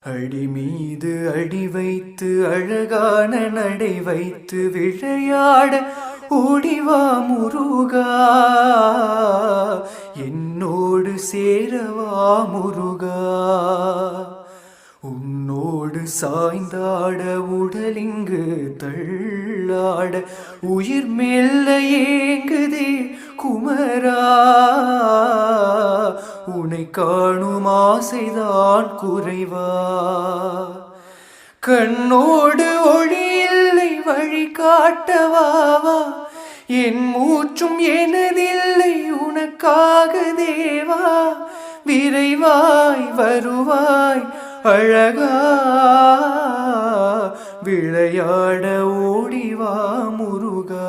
அடி மீது அடி வைத்து அழகான நடை வைத்து விளையாட ஓடிவா முருகா, என்னோடு சேரவா முருகா. உன்னோடு சாய்ந்தாட உடலிங்கு தள்ளாட உயிர் மெல்ல ஏங்குதே குமரா. உனை காணும் ஆசைதான் குறைவா, கண்ணோடு ஒளி இல்லை வழி காட்டவாவா. என் மூச்சும் எனதில்லை உனக்காக தேவா, விரைவாய் வருவாய் அழகா, விளையாட ஓடிவா முருகா.